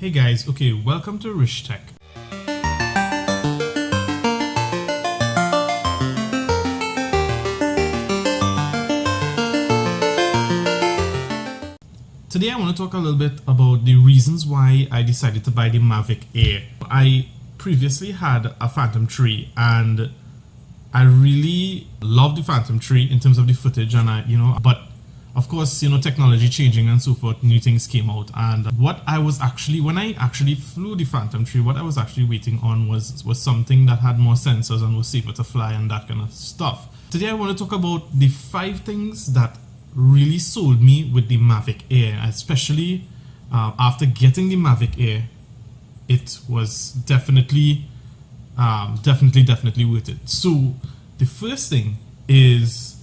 Hey guys, okay, welcome to Rich Tech. Today I want to talk a little bit about the reasons why I decided to buy the Mavic Air. I previously had a Phantom 3 and I really loved the Phantom 3 in terms of the footage and but of course, technology changing and so forth, new things came out, and when I actually flew the Phantom 3, what I was actually waiting on was something that had more sensors and was safer to fly and that kind of stuff. Today I want to talk about the 5 things that really sold me with the Mavic Air, especially after getting the Mavic Air. It was definitely worth it. So the first thing is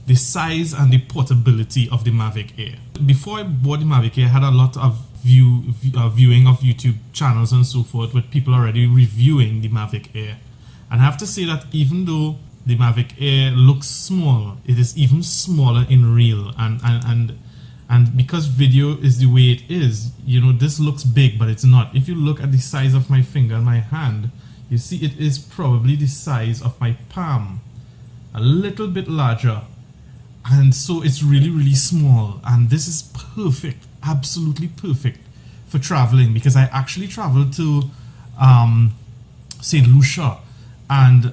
the size and the portability of the Mavic Air. Before I bought the Mavic Air, I had a lot of viewing of YouTube channels and so forth with people already reviewing the Mavic Air. And I have to say that even though the Mavic Air looks small, it is even smaller in real. And because video is the way it is, this looks big, but it's not. If you look at the size of my finger and my hand, you see it is probably the size of my palm, a little bit larger. And so it's really small, and this is perfect, absolutely perfect for traveling, because I actually traveled to St. Lucia, and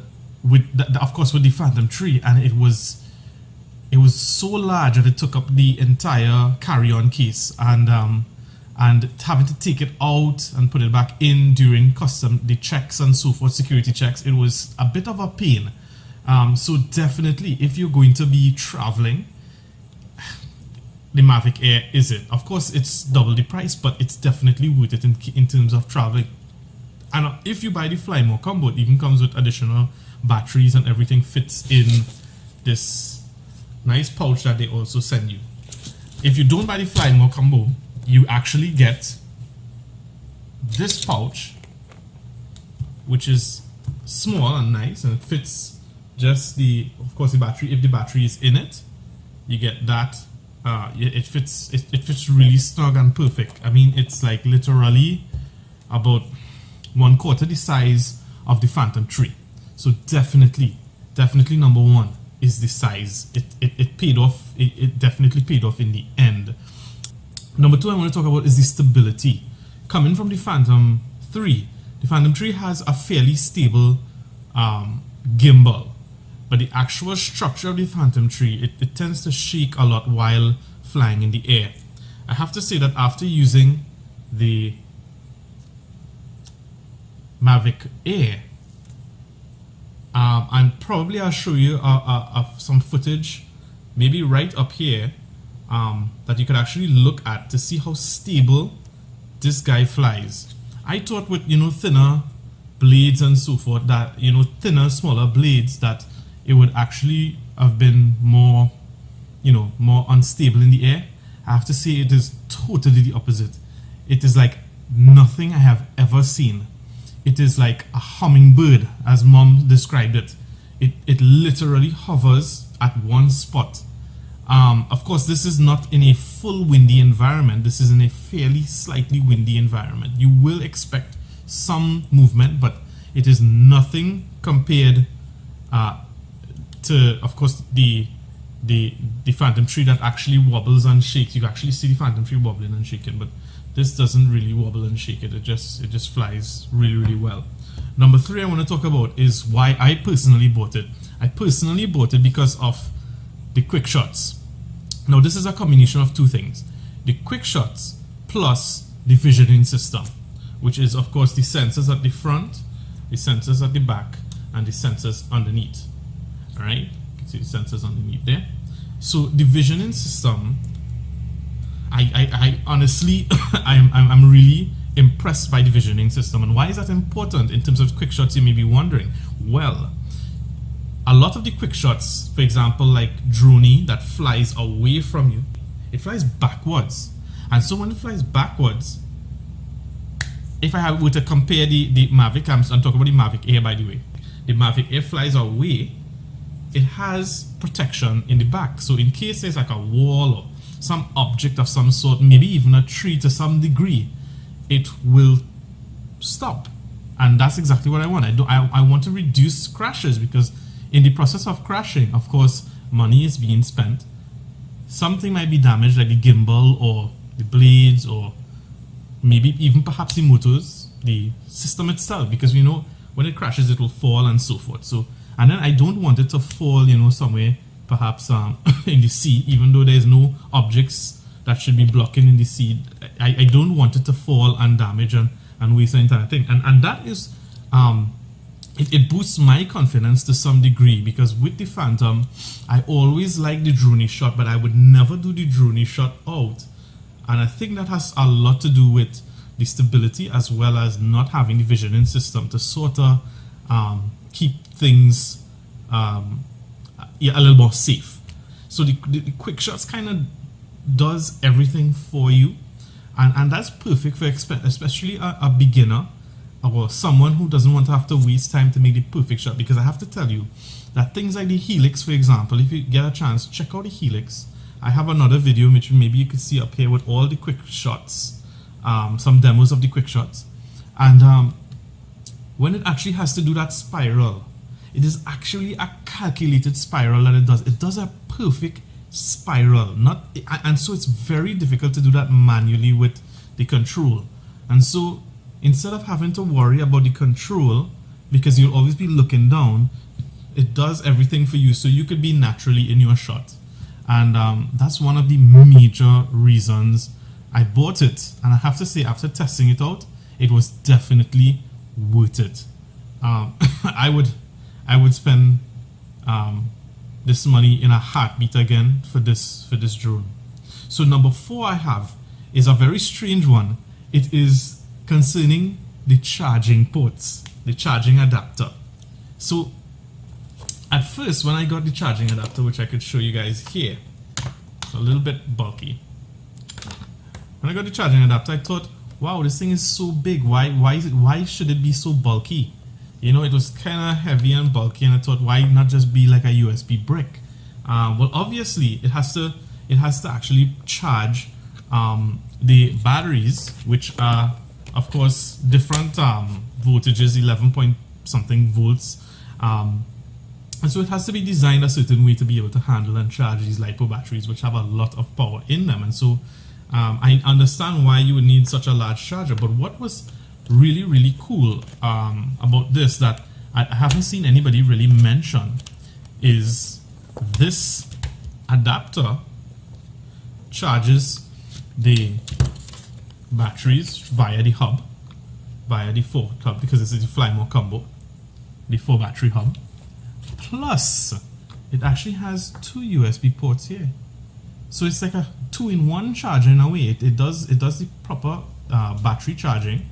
of course with the Phantom 3, and it was so large that it took up the entire carry-on case, and having to take it out and put it back in during the checks and so forth, security checks, it was a bit of a pain. So definitely, if you're going to be traveling, the Mavic Air is it. Of course, it's double the price, but it's definitely worth it in terms of traveling. And if you buy the Fly More combo, it even comes with additional batteries and everything fits in this nice pouch that they also send you. If you don't buy the Fly More combo, you actually get this pouch, which is small and nice, and it fits just the battery. If the battery is in it, you get that. It fits really snug and perfect. I mean, it's like literally about 1/4 the size of the Phantom 3. So definitely number one is the size. It paid off. It definitely paid off in the end. Number 2 I want to talk about is the stability. Coming from the Phantom 3, the Phantom 3 has a fairly stable gimbal. But the actual structure of the Phantom 3, it tends to shake a lot while flying in the air. I have to say that after using the Mavic Air, and probably I'll show you some footage, maybe right up here, that you could actually look at to see how stable this guy flies. I thought with thinner blades and so forth, that thinner, smaller blades, that it would actually have been more unstable in the air. I have to say it is totally the opposite. It is like nothing I have ever seen. It is like a hummingbird, as Mom described it. It literally hovers at one spot. Of course, this is not in a full windy environment. This is in a fairly slightly windy environment. You will expect some movement, but it is nothing compared to, of course, the Phantom 3 that actually wobbles and shakes. You can actually see the Phantom 3 wobbling and shaking, but this doesn't really wobble and shake it. It just flies really well. Number 3 I want to talk about is why I personally bought it. I personally bought it because of the quick shots. Now this is a combination of 2 things: the quick shots plus the visioning system, which is of course the sensors at the front, the sensors at the back, and the sensors underneath. Alright, you can see the sensors underneath there. So the visioning system, I honestly I'm really impressed by the visioning system. And why is that important in terms of quick shots, you may be wondering? Well, a lot of the quick shots, for example, like Droney, that flies away from you, it flies backwards. And so when it flies backwards, if I were to compare the Mavic, I'm talking about the Mavic Air, by the way. The Mavic Air flies away, it has protection in the back. So in case there's like a wall or some object of some sort, maybe even a tree to some degree, it will stop. And that's exactly what I want. I want to reduce crashes, because in the process of crashing, of course, money is being spent. Something might be damaged, like the gimbal or the blades, or maybe even perhaps the motors, the system itself, because we know when it crashes it will fall and so forth. So, and then I don't want it to fall, you know, somewhere perhaps in the sea, even though there's no objects that should be blocking in the sea. I don't want it to fall and damage and waste the entire thing. And that is it boosts my confidence to some degree, because with the Phantom I always like the drone shot, but I would never do the drone shot out. And I think that has a lot to do with the stability, as well as not having the visioning system to sort of keep things a little more safe. So the quick shots kind of does everything for you, and that's perfect for especially a beginner or someone who doesn't want to have to waste time to make the perfect shot. Because I have to tell you that things like the Helix, for example, if you get a chance, check out the Helix. I have another video which maybe you could see up here with all the quick shots, some demos of the quick shots. And when it actually has to do that spiral, it is actually a calculated spiral that it does. It does a perfect spiral, and so it's very difficult to do that manually with the control. And so instead of having to worry about the control, because you'll always be looking down, it does everything for you, so you could be naturally in your shot. And that's one of the major reasons I bought it. And I have to say, after testing it out, it was definitely worth it. I would spend this money in a heartbeat again for this drone. So number 4 I have is a very strange one. It is concerning the charging ports, the charging adapter. So at first, when I got the charging adapter, which I could show you guys here, it's a little bit bulky. When I got the charging adapter, I thought, wow, this thing is so big. Why should it be so bulky? You know, it was kind of heavy and bulky, and I thought, why not just be like a USB brick? Well, obviously, it has to actually charge the batteries, which are, of course, different voltages, 11 point something volts. And so it has to be designed a certain way to be able to handle and charge these LiPo batteries, which have a lot of power in them. And so I understand why you would need such a large charger. But what was really, really cool about this that I haven't seen anybody really mention is this adapter charges the batteries via the hub, via the 4 hub, because this is the Flymore combo, the 4 battery hub. Plus, it actually has 2 USB ports here, so it's like a 2-in-1 charger in a way. It does the proper battery charging,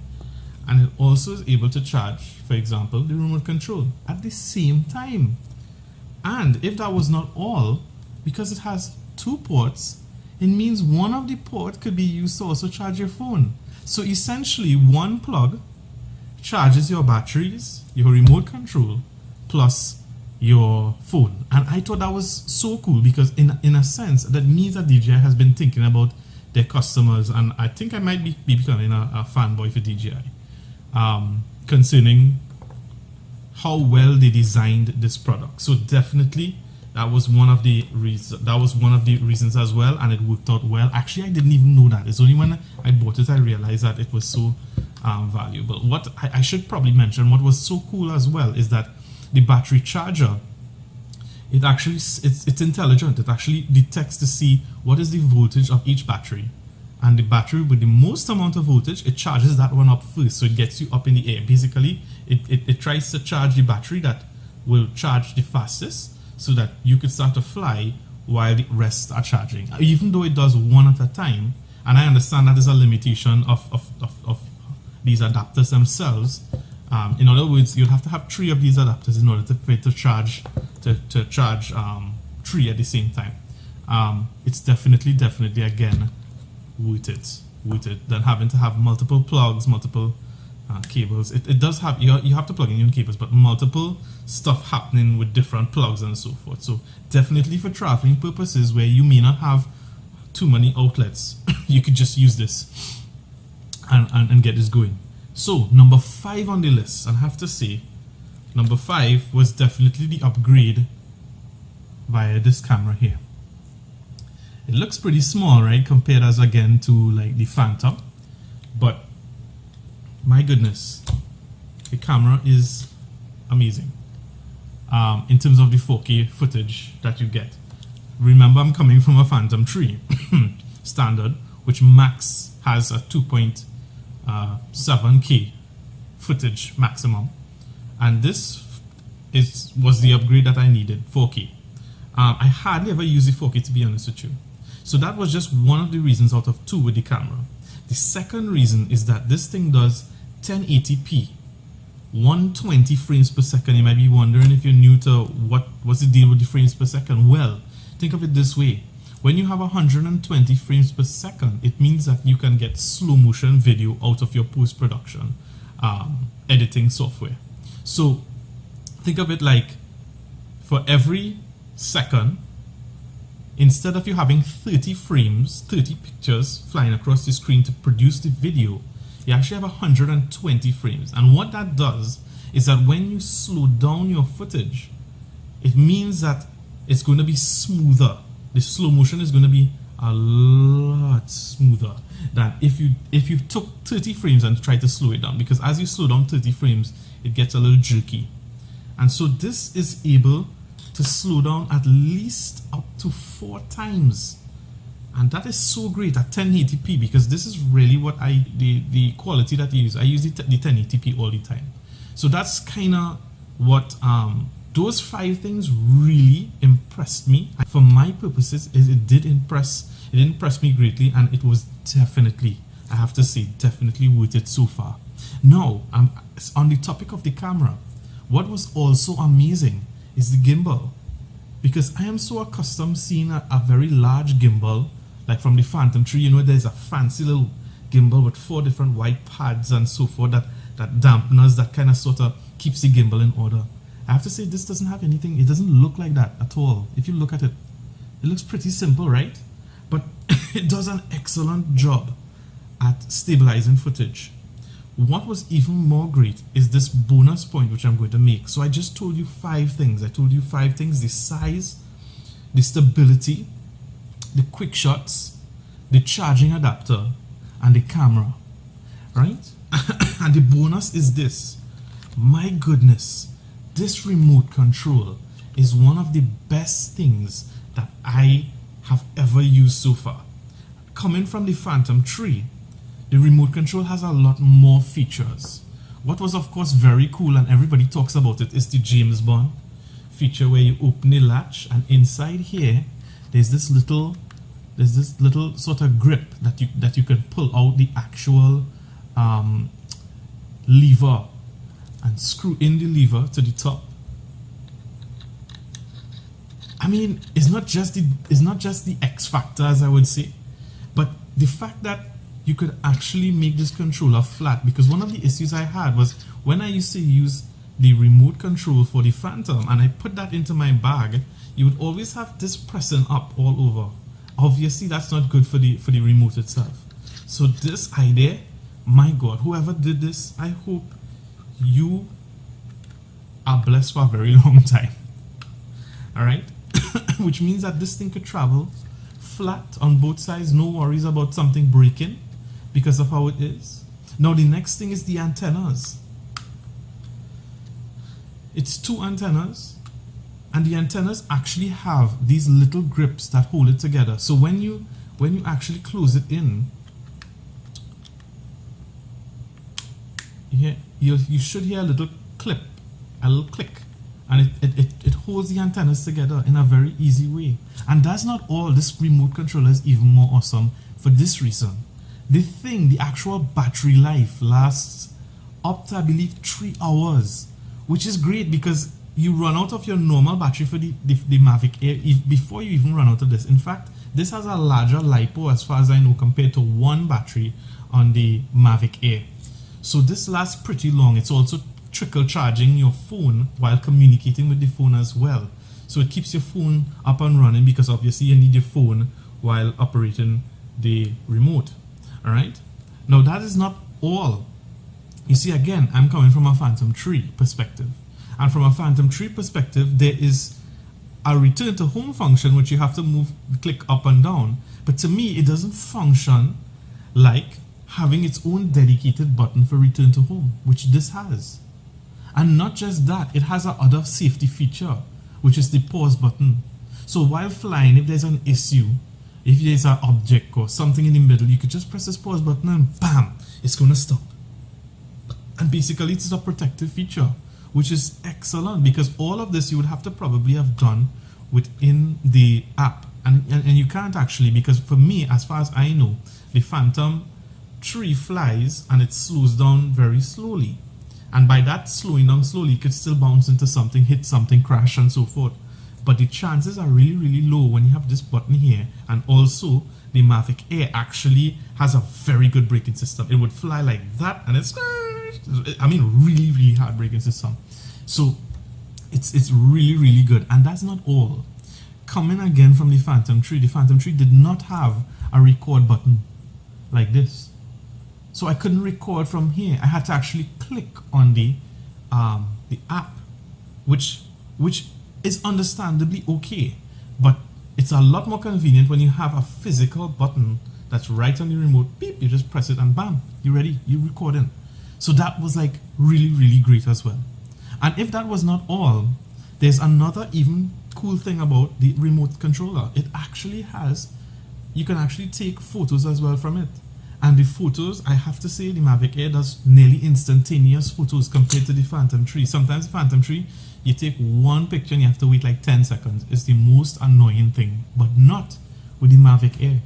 and it also is able to charge, for example, the remote control at the same time. And if that was not all, because it has 2 ports, it means one of the ports could be used to also charge your phone. So essentially, one plug charges your batteries, your remote control, plus your phone. And I thought that was so cool, because in a sense, that means that DJI has been thinking about their customers, and I think I might be becoming a fanboy for DJI concerning how well they designed this product. So definitely that was one of the reasons as well, and it worked out well. Actually, I didn't even know that. It's only when I bought it I realized that it was so valuable. What I should probably mention, what was so cool as well, is that the battery charger, it's intelligent. It actually detects to see what is the voltage of each battery, and the battery with the most amount of voltage, it charges that one up first, so it gets you up in the air. Basically, it tries to charge the battery that will charge the fastest, so that you could start to fly while the rest are charging, even though it does one at a time. And I understand that is a limitation of these adapters themselves. In other words, you'll have to have 3 of these adapters in order for it to charge 3 at the same time. It's definitely again worth it than having to have multiple plugs, multiple cables. It does have, you have to plug in your cables, but multiple stuff happening with different plugs and so forth. So definitely for traveling purposes where you may not have too many outlets, you could just use this. and get this going. So number 5 on the list, and I have to say, number 5 was definitely the upgrade via this camera here. It looks pretty small, right, compared as again to like the Phantom, but my goodness, the camera is amazing in terms of the 4K footage that you get. Remember, I'm coming from a Phantom 3 standard, which max has a 2.7K footage maximum, and this was the upgrade that I needed, 4K. I hardly ever use the 4K, to be honest with you. So that was just one of the reasons out of 2 with the camera. The second reason is that this thing does 1080p, 120 frames per second. You might be wondering, if you're new to what's the deal with the frames per second. Well, think of it this way. When you have 120 frames per second, it means that you can get slow motion video out of your post-production editing software. So think of it like, for every second, instead of you having 30 frames, 30 pictures flying across the screen to produce the video, you actually have 120 frames. And what that does is that when you slow down your footage, it means that it's going to be smoother. The slow motion is going to be a lot smoother than if you took 30 frames and tried to slow it down, because as you slow down 30 frames, it gets a little jerky. And so this is able to slow down at least up to 4 times. And that is so great at 1080p, because this is really what the quality that I use. I use the 1080p all the time. So that's kind of what those 5 things really impressed me. For my purposes, it did impress me greatly, and it was definitely, I have to say, definitely worth it so far. Now, on the topic of the camera, what was also amazing is the gimbal, because I am so accustomed seeing a very large gimbal, like from the Phantom 3. You know, there's a fancy little gimbal with 4 different white pads and so forth, that dampeners, that kind of sort of keeps the gimbal in order. I have to say, this doesn't have anything. It doesn't look like that at all. If you look at it, it looks pretty simple, right? But it does an excellent job at stabilizing footage. What was even more great is this bonus point, which I'm going to make. So I just told you 5 things. I told you 5 things: the size, the stability, the quick shots, the charging adapter, and the camera, right? And the bonus is this. My goodness, this remote control is one of the best things that I have ever used so far. Coming from the Phantom 3, the remote control has a lot more features. What was, of course, very cool, and everybody talks about it, is the James Bond feature, where you open the latch, and inside here there's this little sort of grip that you can pull out the actual lever and screw in the lever to the top. I mean, it's not just the X factor, as I would say, but the fact that you could actually make this controller flat. Because one of the issues I had was when I used to use the remote control for the Phantom and I put that into my bag, you would always have this pressing up all over. Obviously, that's not good for the remote itself. So this idea, my God, whoever did this, I hope you are blessed for a very long time. All right. Which means that this thing could travel flat on both sides, no worries about something breaking because of how it is. Now the next thing is the antennas. It's 2 antennas, and the antennas actually have these little grips that hold it together. So when you actually close it in, you should hear a little clip, a little click, and it holds the antennas together in a very easy way. And that's not all. This remote controller is even more awesome for this reason. The actual battery life lasts up to, I believe, 3 hours, which is great because you run out of your normal battery for the Mavic Air before you even run out of this. In fact, this has a larger LiPo, as far as I know, compared to one battery on the Mavic Air. So this lasts pretty long. It's also trickle charging your phone while communicating with the phone as well. So it keeps your phone up and running, because obviously you need your phone while operating the remote. All right. Now that is not all. You see, again, I'm coming from a Phantom 3 perspective. And from a Phantom 3 perspective, there is a return to home function which you have to click up and down. But to me, it doesn't function like having its own dedicated button for return to home, which this has. And not just that, it has another safety feature, which is the pause button. So while flying, if there's an issue, if there's an object or something in the middle, you could just press this pause button and bam, it's going to stop. And basically, it's a protective feature, which is excellent, because all of this you would have to probably have done within the app. And you can't actually, because for me, as far as I know, the Phantom 3 flies and it slows down very slowly. And by that slowing down slowly, it could still bounce into something, hit something, crash, and so forth. But the chances are really, really low when you have this button here. And also, the Mavic Air actually has a very good braking system. It would fly like that, and it's, I mean, really, really hard braking system. So it's really, really good. And that's not all. Coming again from the Phantom 3 did not have a record button like this. So I couldn't record from here. I had to actually click on the app, which is understandably okay, but it's a lot more convenient when you have a physical button that's right on the remote. Beep, you just press it and bam, you're ready, you're recording. So that was like really, really great as well. And if that was not all, there's another even cool thing about the remote controller. It actually has, you can actually take photos as well from it. And the photos, I have to say, the Mavic Air does nearly instantaneous photos compared to the Phantom 3. Sometimes the Phantom 3, you take one picture and you have to wait like 10 seconds. It's the most annoying thing, but not with the Mavic Air.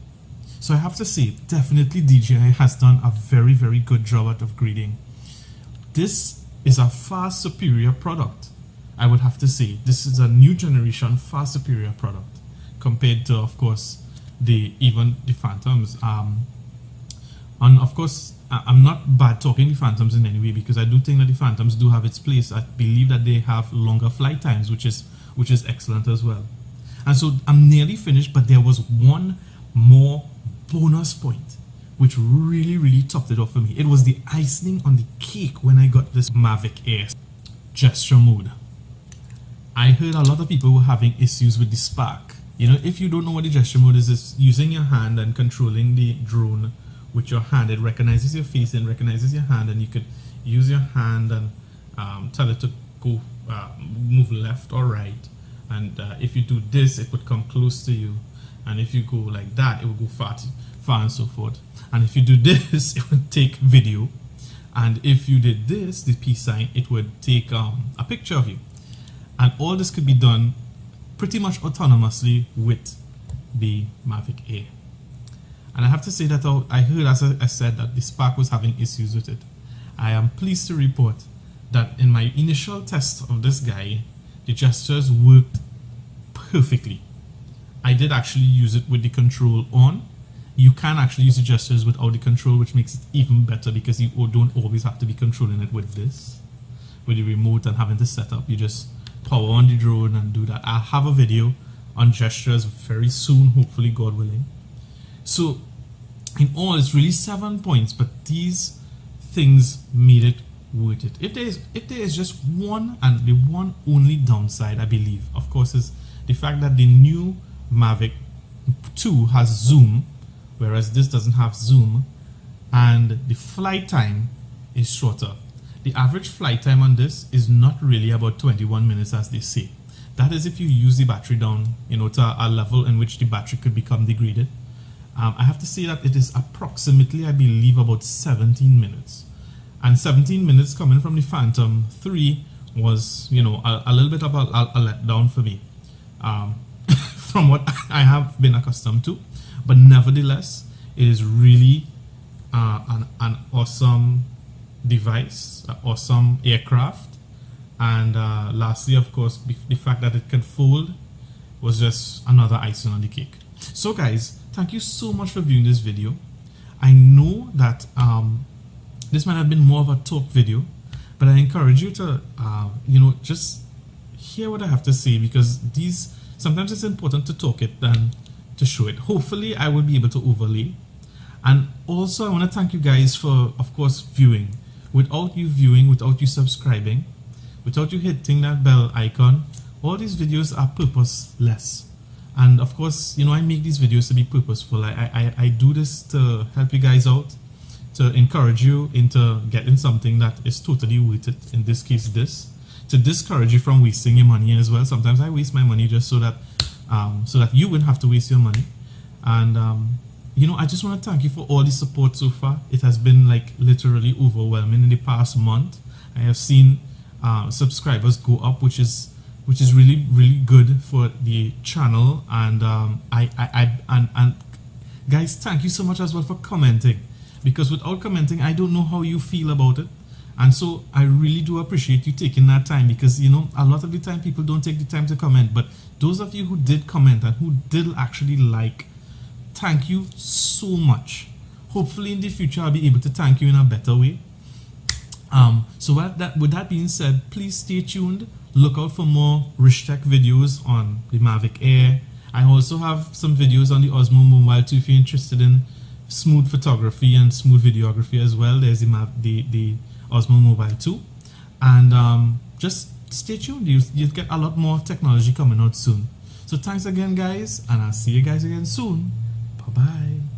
So I have to say, definitely DJI has done a very, very good job at upgrading. This is a far superior product. I would have to say, this is a new generation, far superior product compared to, of course, even the Phantoms. And of course, I'm not bad talking the Phantoms in any way, because I do think that the Phantoms do have its place. I believe that they have longer flight times, which is excellent as well. And so I'm nearly finished, but there was one more bonus point which really, really topped it off for me. It was the icing on the cake when I got this Mavic Air gesture mode. I heard a lot of people were having issues with the spark. You know, if you don't know what the gesture mode is, it's using your hand and controlling the drone with your hand. It recognizes your face and recognizes your hand, and you could use your hand and tell it to go move left or right. And if you do this, it would come close to you, and if you go like that, it would go far and so forth. And if you do this, it would take video, and if you did this, the peace sign, it would take a picture of you. And all this could be done pretty much autonomously with the Mavic Air. And I have to say that I heard, as I said, that the Spark was having issues with it. I am pleased to report that in my initial test of this guy, the gestures worked perfectly. I did actually use it with the control on. You can actually use the gestures without the control, which makes it even better, because you don't always have to be controlling it with this, with the remote and having to set up. You just power on the drone and do that. I'll have a video on gestures very soon, hopefully, God willing. So in all, it's really 7 points, but these things made it worth it. If there is just one, and the one only downside, I believe, of course, is the fact that the new Mavic 2 has zoom, whereas this doesn't have zoom, and the flight time is shorter. The average flight time on this is not really about 21 minutes, as they say. That is if you use the battery down, you know, to a level in which the battery could become degraded. I have to say that it is approximately, I believe, about 17 minutes. And 17 minutes coming from the Phantom 3 was, you know, a little bit of a letdown for me, from what I have been accustomed to. But nevertheless, it is really an awesome device, an awesome aircraft. And lastly, of course, the fact that it can fold was just another icing on the cake. So guys, thank you so much for viewing this video. I know that this might have been more of a talk video, but I encourage you to, you know, just hear what I have to say, because sometimes it's important to talk it than to show it. Hopefully, I will be able to overlay And also I want to thank you guys for, of course, viewing. Without you viewing, without you subscribing, without you hitting that bell icon, all these videos are purposeless. And of course, you know, I make these videos to be purposeful. I do this to help you guys out, to encourage you into getting something that is totally worth it. In this case, this, to discourage you from wasting your money as well. Sometimes I waste my money just so that you wouldn't have to waste your money. And you know, I just want to thank you for all the support so far. It has been like literally overwhelming in the past month. I have seen subscribers go up, which is really good for the channel. And and guys, thank you so much as well for commenting, because without commenting, I don't know how you feel about it. And so I really do appreciate you taking that time, because you know, a lot of the time people don't take the time to comment. But those of you who did comment and who did actually like, thank you so much. Hopefully in the future I'll be able to thank you in a better way. So with that being said, please stay tuned. Look out for more rich tech videos on the Mavic Air. I also have some videos on the Osmo Mobile too, if you're interested in smooth photography and smooth videography as well. There's the Osmo Mobile 2. And just stay tuned. You'll get a lot more technology coming out soon. So thanks again, guys, and I'll see you guys again soon. Bye-bye.